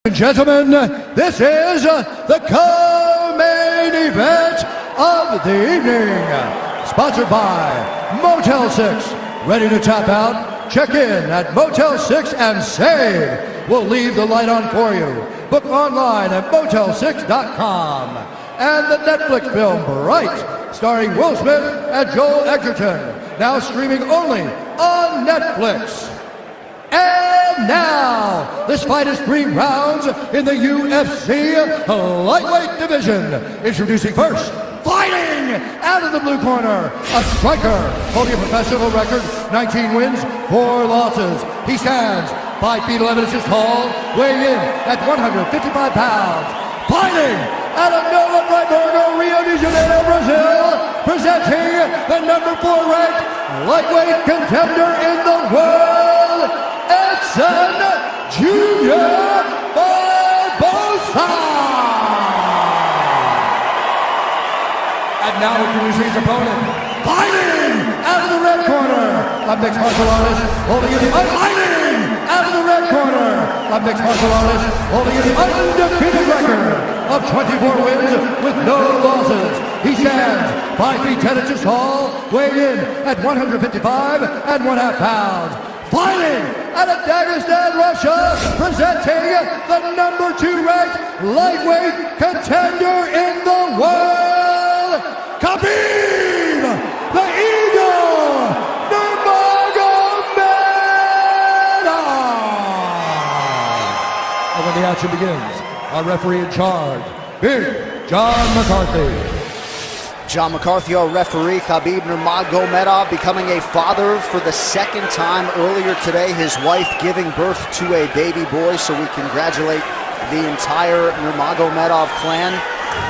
And gentlemen, this is the co-main event of the evening, sponsored by Motel 6. Ready to tap out? Check in at Motel 6 and save. We'll leave the light on for you. Book online at motel6.com. And the Netflix film Bright, starring Will Smith and Joel Edgerton, now streaming only on Netflix. And now, this fight is 3 rounds in the UFC lightweight division. Introducing first, fighting out of the blue corner, a striker holding a professional record, 19 wins, 4 losses. He stands 5 feet 11 inches tall, weighing in at 155 pounds. Fighting out of Nova Freiburg, Rio de Janeiro, Brazil, presenting the number 4 ranked lightweight contender in the world, Edson Jr. Barboza. And now introducing his opponent, fighting out of the red corner, a mixed martial artist holding the fighting out of the red corner, a mixed martial artist holding the undefeated record of 24 wins with no losses. He stands 5 feet 10 inches tall, weighing in at 155 and 1/2 pounds. Fighting out of Dagestan, Russia, presenting the number 2 ranked lightweight contender in the world, Həbib the Eagle Nurməhəmmədov. And when the action begins, our referee in charge, Big John McCarthy. John McCarthy, our referee. Həbib Nurməhəmmədov becoming a father for the 2nd time earlier today. His wife giving birth to a baby boy, so we congratulate the entire Nurməhəmmədov clan.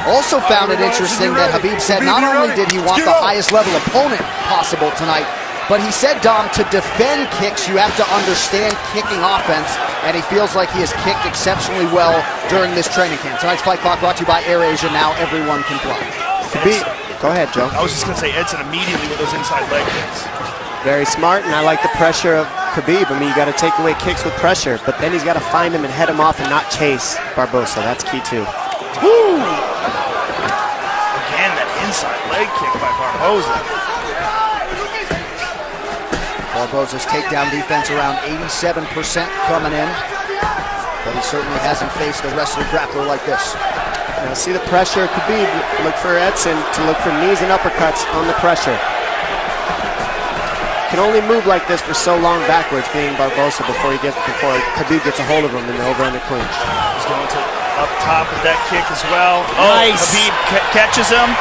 Also found it interesting that Həbib said not only did he want the highest level opponent possible tonight, but he said, Dom, to defend kicks, you have to understand kicking offense, and he feels like he has kicked exceptionally well during this training camp. Tonight's Fight Clock brought to you by AirAsia. Now everyone can fly. Həbib. Go ahead, Joe. I was just going to say Edson immediately with those inside leg kicks. Very smart, and I like the pressure of Həbib. I mean, you got to take away kicks with pressure, but then he's got to find him and head him off and not chase Barboza. That's key, too. Woo! Again, that inside leg kick by Barboza. Barboza's takedown defense around 87% coming in, but he certainly hasn't faced a wrestler grappler like this. Now see the pressure, Həbib, look for Edson to look for knees and uppercuts on the pressure. Can only move like this for so long backwards, being Barboza, before Həbib gets a hold of him in the over-under clinch. He's going to up top with that kick as well. Nice. Həbib catches him,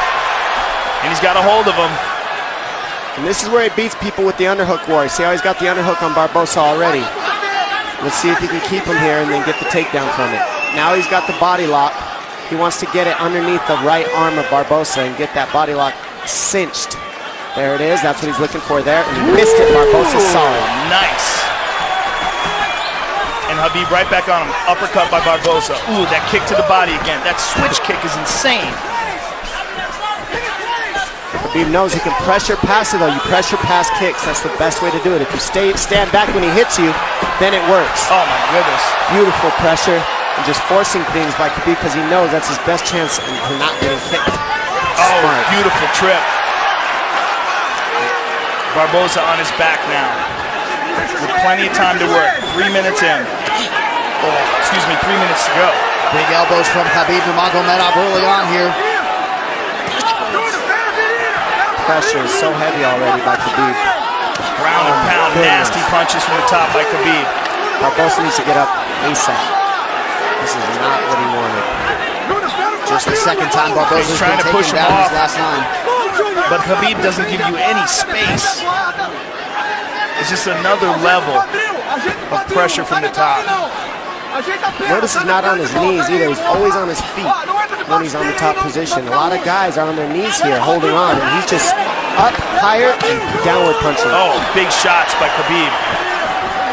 and he's got a hold of him. And this is where he beats people with the underhook war. See how he's got the underhook on Barboza already. Let's see if he can keep him here and then get the takedown from it. Now he's got the body lock. He wants to get it underneath the right arm of Barboza and get that body lock cinched. There it is. That's what he's looking for there. And he missed it. Barboza saw it. Nice. And Həbib right back on him. Uppercut by Barboza. Ooh, that kick to the body again. That switch kick is insane. Həbib knows he can pressure pass it, though. You pressure pass kicks. That's the best way to do it. If you stand back when he hits you, then it works. Oh, my goodness. Beautiful pressure. And just forcing things by Həbib because he knows that's his best chance for not getting kicked. Oh, smart. Beautiful trip. Barboza on his back now. With plenty of time to work. 3 minutes in. Oh, excuse me, 3 minutes to go. Big elbows from Həbib Nurməhəmmədov early on here. Pressure is so heavy already by Həbib. Ground and pound, nasty punches from the top by Həbib. Barboza needs to get up ASAP. This is not what he wanted. Just the 2nd time Barboza's trying been to push taken him down off. his last line. But Həbib doesn't give you any space. It's just another level of pressure from the top. Notice he's not on his knees either. He's always on his feet when he's on the top position. A lot of guys are on their knees here holding on, and he's just up, higher, and downward punching. Oh, big shots by Həbib.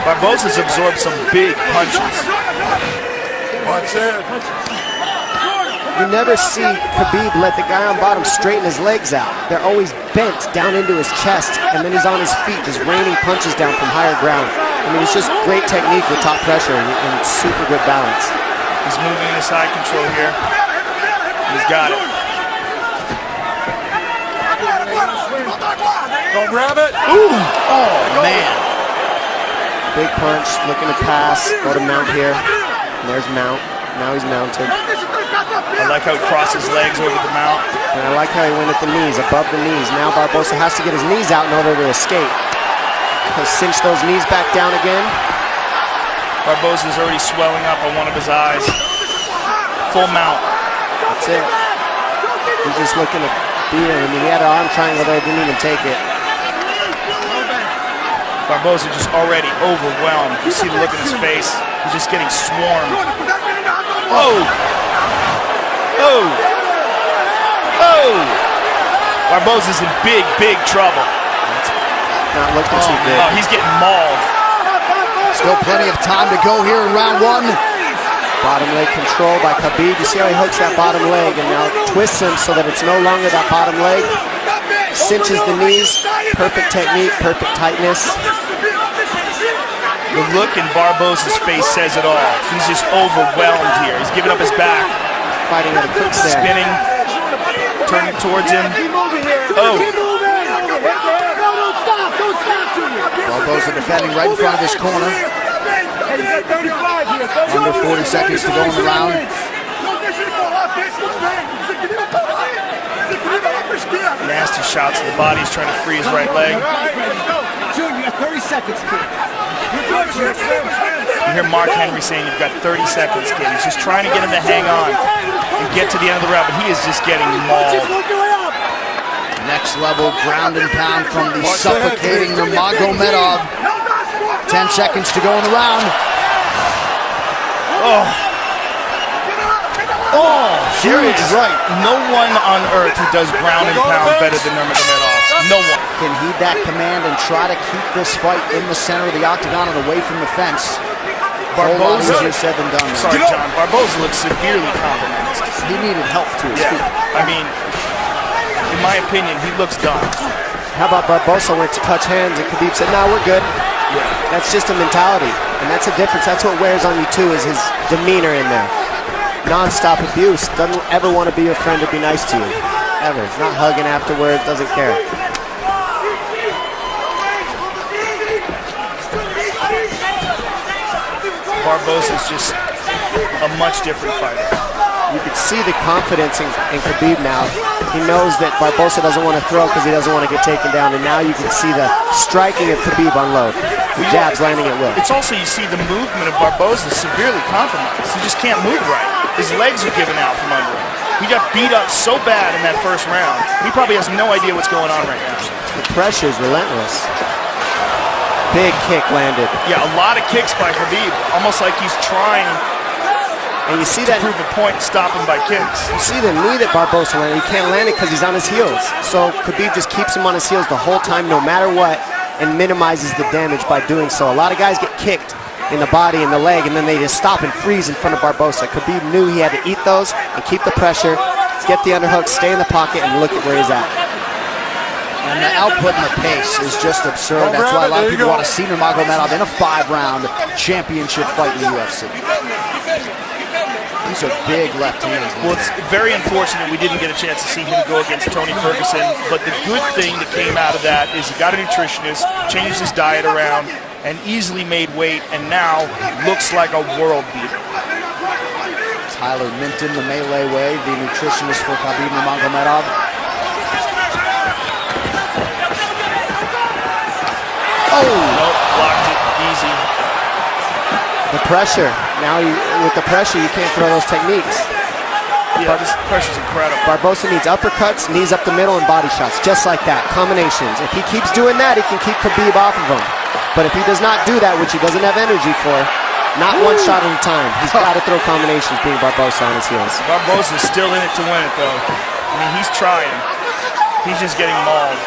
Barboza's absorbed some big punches. Watch it. You never see Həbib let the guy on bottom straighten his legs out. They're always bent down into his chest, and then he's on his feet just raining punches down from higher ground. I mean, it's just great technique with top pressure and super good balance. He's moving into side control here. He's got it. Don't grab it. Ooh! Oh, man. Big punch, looking to pass. Go to mount here. And there's mount. Now he's mounted. I like how he crossed his legs over the mount. And I like how he went at the knees, above the knees. Now Barboza has to get his knees out in order to escape. He'll cinch those knees back down again. Barboza's already swelling up on one of his eyes. Full mount. That's it. He's just looking to beat him. I mean, he had an arm triangle there, didn't even take it. Barboza just already overwhelmed. You see the look in his face. He's just getting swarmed. Oh! Oh! Oh! Barboza's in big, big trouble. Not looking too good. Oh, he's getting mauled. Still plenty of time to go here in round one. Bottom leg control by Khabib. You see how he hooks that bottom leg and now twists him so that it's no longer that bottom leg. Cinches the knees. Perfect technique, perfect tightness. The look in Barboza's face says it all. He's just overwhelmed here. He's giving up his back. Fighting at a quick stare. Spinning. Turning towards him. Oh. Barboza defending right in front of his corner. Under 40 seconds to go in the round. Nasty shots to the body. He's trying to free his right leg. Junior, you got 30 seconds, kid. You hear Mark Henry saying you've got 30 seconds, kid. He's just trying to get him to hang on and get to the end of the round, but he is just getting mauled. Next level ground and pound from the suffocating Nurmagomedov. 10 seconds to go in the round. Oh. Oh, there is right. no one on earth who does ground and pound better than Nurmagomedov. No one. Can heed that command and try to keep this fight in the center of the octagon and away from the fence. Barboza, easier said than done. Sorry, John. Barboza looks severely compromised. He needed help to his feet. I mean, in my opinion, he looks done. How about Barboza went to touch hands and Khabib said, "No, we're good." Yeah. That's just a mentality, and that's a difference. That's what wears on you too, is his demeanor in there. Non-stop abuse. Doesn't ever want to be your friend or be nice to you. Ever. Not hugging afterwards. Doesn't care. Barboza's just a much different fighter. You can see the confidence in Khabib now. He knows that Barboza doesn't want to throw because he doesn't want to get taken down, and now you can see the striking of Khabib unload. The jabs landing at will. It's also, you see the movement of Barboza severely compromised. He just can't move right. His legs are giving out from under him. He got beat up so bad in that first round. He probably has no idea what's going on right now. The pressure is relentless. Big kick landed. Yeah, a lot of kicks by Khabib. Almost like he's trying And you see to that prove a point and stop him by kicks. You see the knee that Barboza landed. He can't land it because he's on his heels. So Khabib just keeps him on his heels the whole time, no matter what, and minimizes the damage by doing so. A lot of guys get kicked in the body and the leg, and then they just stop and freeze in front of Barboza. Khabib knew he had to eat those and keep the pressure, get the underhook, stay in the pocket, and look at where he's at. And the output and the pace is just absurd. That's why a lot of people want to see Nurmagomedov in a 5-round championship fight in the UFC. These are big left hands. Well, it's very unfortunate we didn't get a chance to see him go against Tony Ferguson, but the good thing that came out of that is he got a nutritionist, changed his diet around, and easily made weight, and now looks like a world beater. Tyler Minton, the melee way, the nutritionist for Khabib Nurmagomedov. Oh! Nope, blocked it, easy. The pressure. Now, with the pressure, you can't throw those techniques. Yeah, this pressure's incredible. Barboza needs uppercuts, knees up the middle, and body shots, just like that, combinations. If he keeps doing that, he can keep Khabib off of him. But if he does not do that, which he doesn't have energy for, not one shot at a time, he's got to throw combinations being Barboza on his heels. Barboza's still in it to win it, though. I mean, he's trying. He's just getting mauled.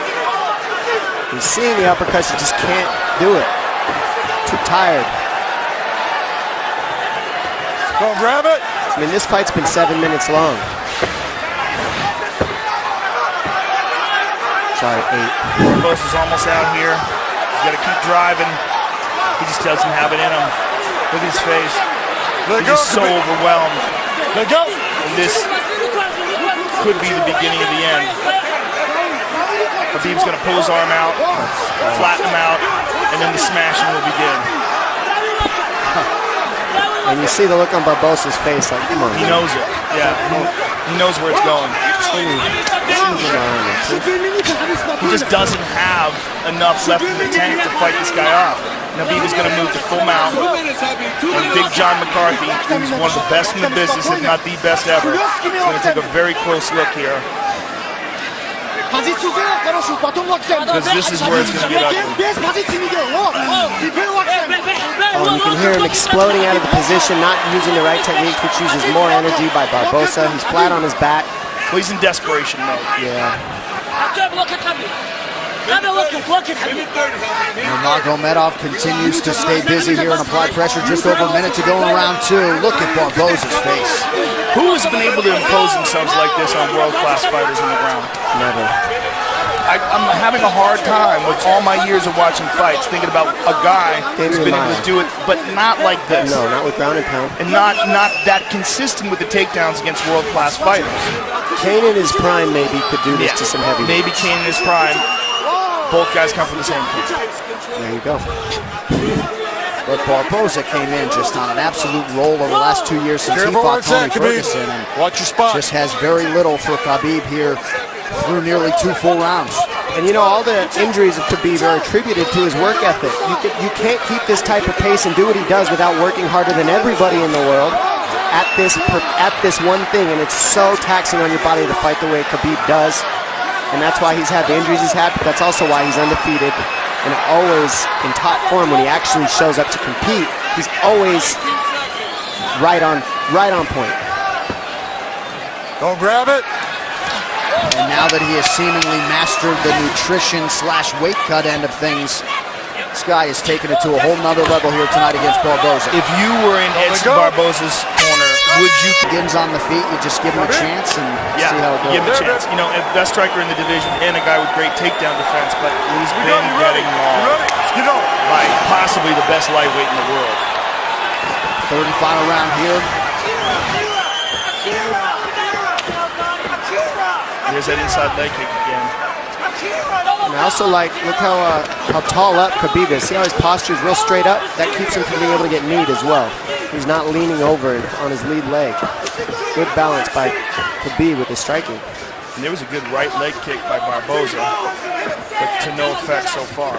He's seeing the uppercuts, he just can't do it. Too tired. Don't grab it. I mean, this fight's been 7 minutes long. Sorry, 8. Barboza's almost out here. He's got to keep driving. He just doesn't have it in him. Look at his face. He's just so overwhelmed. Let go. And this could be the beginning of the end. Khabib's going to pull his arm out, flatten him out, and then the smashing will begin. And you see the look on Barboza's face, like, come on. He knows it. Yeah, he knows where it's going. He just doesn't have enough left in the tank to fight this guy off. Khabib is going to move to full mount. And Big John McCarthy, who's one of the best in the business, if not the best ever, is going to take a very close look here. Because this is where it's going to get ugly. Oh, you can hear him exploding out of the position, not using the right technique, which uses more energy by Barboza. He's flat on his back. Well, he's in desperation mode. Yeah. Nurmagomedov continues to stay busy here and apply pressure. Just over a minute to go in round 2. Look at Barboza's face. Who has been able to impose themselves like this on world-class fighters on the ground? Never. I'm having a hard time with all my years of watching fights, thinking about a guy who's been able to do it, but not like this. No, not with ground and pound. And not that consistent with the takedowns against world-class fighters. Kane in his prime maybe could do this to some heavy. Maybe Kane in his prime. Both guys come from the same camp. There you go. But Barboza came in just on an absolute roll over the last 2 years since he fought Tony Ferguson. And watch your spot. Just has very little for Khabib here through nearly 2 full rounds. And you know, all the injuries of Khabib are attributed to his work ethic. You can't keep this type of pace and do what he does without working harder than everybody in the world at this one thing. And it's so taxing on your body to fight the way Khabib does. And that's why he's had the injuries he's had, but that's also why he's undefeated and always in top form when he actually shows up to compete. He's always right on point. Don't grab it. And now that he has seemingly mastered the nutrition/weight cut end of things, this guy has taken it to a whole nother level here tonight against Barboza. If you were in Edson Barboza's corner, would you... Begins on the feet, you just give him a chance and see how it goes. Give him a chance. You know, best striker in the division and a guy with great takedown defense, but he's been getting mauled by possibly the best lightweight in the world. Third and final round here. Here's that inside leg kick again. And I also like, look how tall up Khabib is. See how his posture is real straight up? That keeps him from being able to get kneed as well. He's not leaning over on his lead leg. Good balance by Khabib with his striking. And there was a good right leg kick by Barboza, but to no effect so far.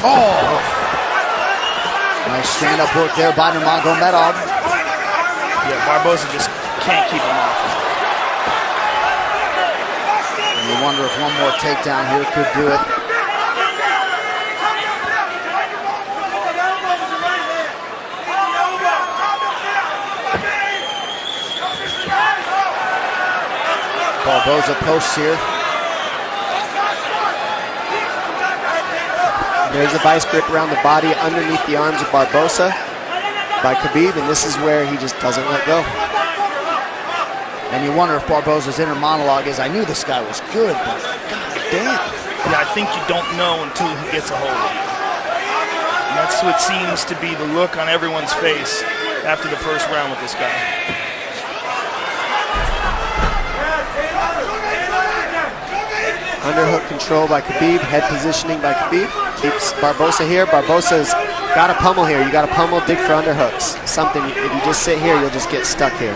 Oh! Nice stand-up work there by Nurmagomedov. Yeah, Barboza just can't keep him off. And you wonder if one more takedown here could do it. Barboza posts here. There's a vice grip around the body underneath the arms of Barboza by Khabib, and this is where he just doesn't let go. And you wonder if Barboza's inner monologue is, I knew this guy was good, but god damn. Yeah, I think you don't know until he gets a hold of you. And that's what seems to be the look on everyone's face after the first round with this guy. Underhook control by Khabib, head positioning by Khabib. Keeps Barboza here. Barboza's got to pummel here. You got to pummel, dig for underhooks. Something, if you just sit here, you'll just get stuck here.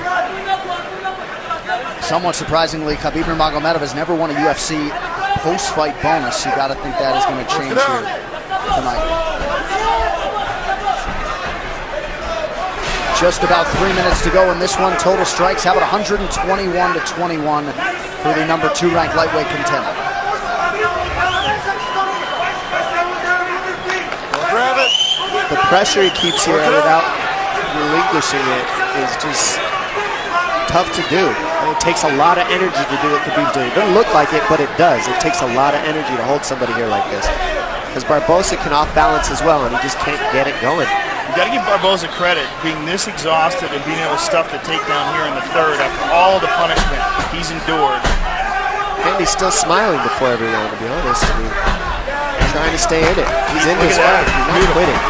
Somewhat surprisingly, Khabib Nurmagomedov has never won a UFC post-fight bonus. You got to think that is going to change here tonight. Just about 3 minutes to go in this one. Total strikes, how about 121-21 for the number 2 ranked lightweight contender. Grab it. The pressure he keeps here without relinquishing it is just tough to do. And it takes a lot of energy to do what Khabib's doing. It doesn't look like it, but it does. It takes a lot of energy to hold somebody here like this. Because Barboza can off balance as well, and he just can't get it going. You got to give Barboza credit, being this exhausted and being able to stuff the takedown here in the third after all the punishment he's endured. And he's still smiling before every round, to be honest. I mean, trying to stay in it. He's in this fight. He's not quitting.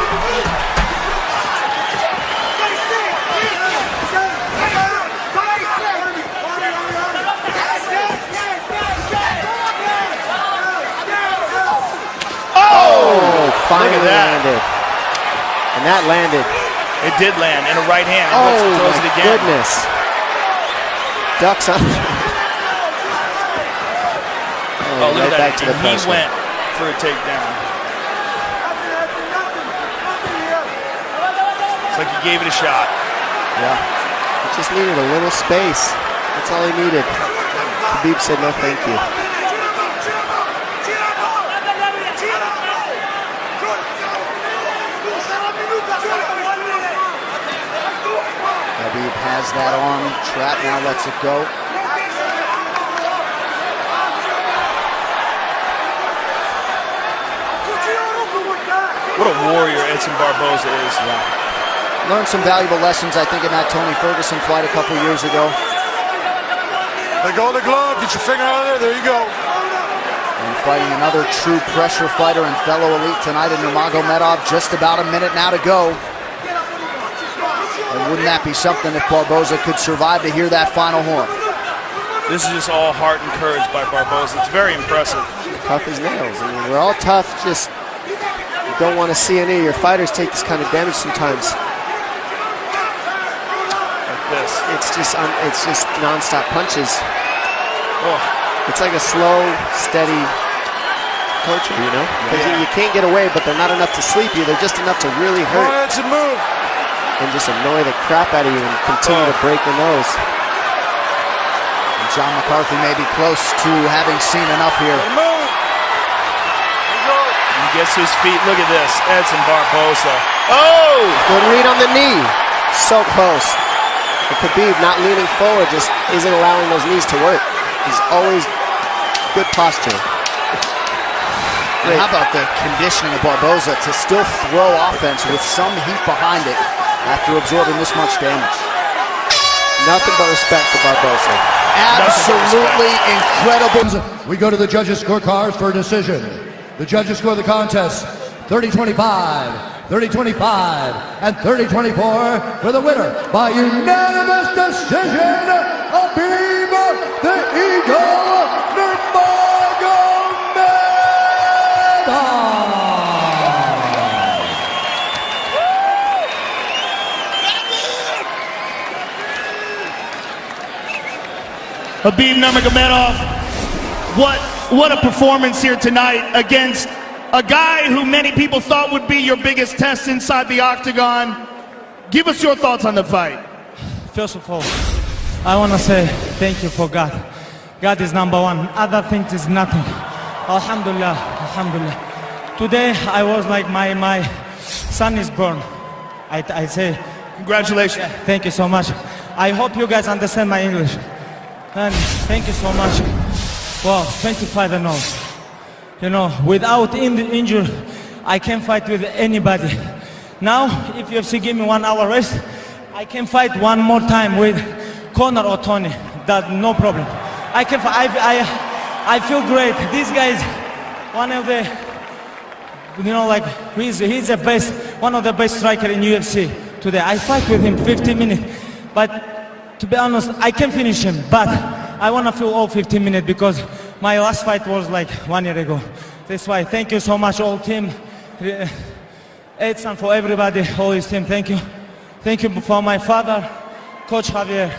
Oh! Finally landed. And that landed. It did land in a right hand. Oh, throws it again. Goodness. Ducks on. Oh, look right at back that. to the pressure. He went for a takedown. It's like he gave it a shot. Yeah. He just needed a little space. That's all he needed. Khabib said no thank you. Khabib has that arm trapped, now lets it go. What a warrior Edson Barboza is. Yeah. Learned some valuable lessons, I think, in that Tony Ferguson fight a couple years ago. Let go of the glove, get your finger out of there you go. And fighting another true pressure fighter and fellow elite tonight in Nurmagomedov. Just about a minute now to go. And wouldn't that be something if Barboza could survive to hear that final horn? This is just all heart and courage by Barboza. It's very impressive. Tough as nails. I mean, we're all tough, just don't want to see any of your fighters take this kind of damage sometimes. Like this. It's just non-stop punches. Oh. It's like a slow, steady torture, you know? Because you can't get away, but they're not enough to sleep you. They're just enough to really Go hurt ahead, move. and just annoy the crap out of you and continue to break the nose. And John McCarthy may be close to having seen enough here. Move. He gets to his feet. Look at this. Edson Barboza. Oh! Good read on the knee. So close. And Khabib not leaning forward just isn't allowing those knees to work. He's always good posture. And how about the conditioning of Barboza to still throw offense with some heat behind it after absorbing this much damage? Nothing but respect for Barboza. Absolutely incredible. We go to the judges' scorecards for a decision. The judges score the contest 30-25, 30-25, and 30-24 for the winner by unanimous decision, Habib the Eagle Nurmagomedov. Habib Nurmagomedov, what a performance here tonight against a guy who many people thought would be your biggest test inside the octagon. Give us your thoughts on the fight. First of all, I want to say thank you for God. God is number one. Other things is nothing. Alhamdulillah, alhamdulillah. Today I was like my son is born. I say Congratulations. thank you so much. I hope you guys understand my English. And thank you so much. Well, 25-0. You know, without injury, I can fight with anybody. Now, if UFC give me 1 hour rest, I can fight one more time with Conor or Tony. That no problem. I can. I feel great. This guy is one of the, you know, like he's the best, one of the best striker in UFC today. I fight with him 15 minutes, but to be honest, I can finish him. But I want to feel all 15 minutes because my last fight was like 1 year ago. That's why. Thank you so much, all team. Edson, for everybody, all his team. Thank you. Thank you for my father, Coach Javier.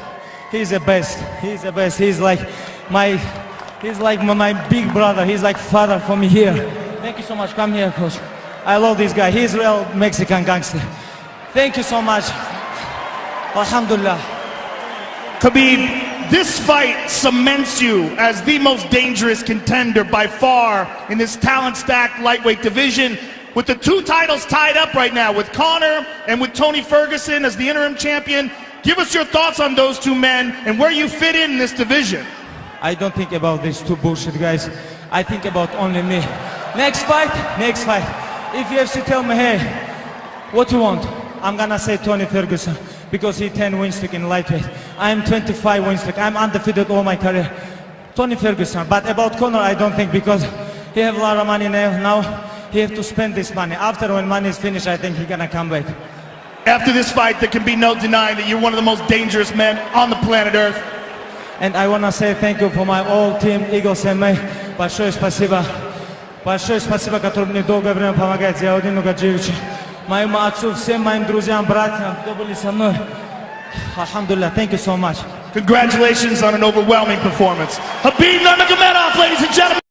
He's the best. He's the best. He's like my big brother. He's like father for me here. Thank you so much. Come here, Coach. I love this guy. He's real Mexican gangster. Thank you so much. Alhamdulillah. Khabib, this fight cements you as the most dangerous contender by far in this talent-stacked lightweight division. With the 2 titles tied up right now, with Conor and with Tony Ferguson as the interim champion, give us your thoughts on those 2 men and where you fit in this division. I don't think about these 2 bullshit guys. I think about only me. Next fight, next fight. If UFC tell me, hey, what you want? I'm gonna say Tony Ferguson because he 10 win streak in lightweight. I'm 25 win streak. I'm undefeated all my career. Tony Ferguson. But about Conor, I don't think, because he have a lot of money now. He have to spend this money. After when money is finished, I think he gonna come back. After this fight, there can be no denying that you're one of the most dangerous men on the planet Earth. And I wanna say thank you for my whole team, Eagles and me. Большое спасибо. Большое спасибо, который мне долгое время помогает. Я один Нугаджевич. Моему отцу, всем моим друзьям, братьям, кто были со мной. Alhamdulillah, thank you so much. Congratulations on an overwhelming performance. Həbib Nurməhəmmədov, ladies and gentlemen.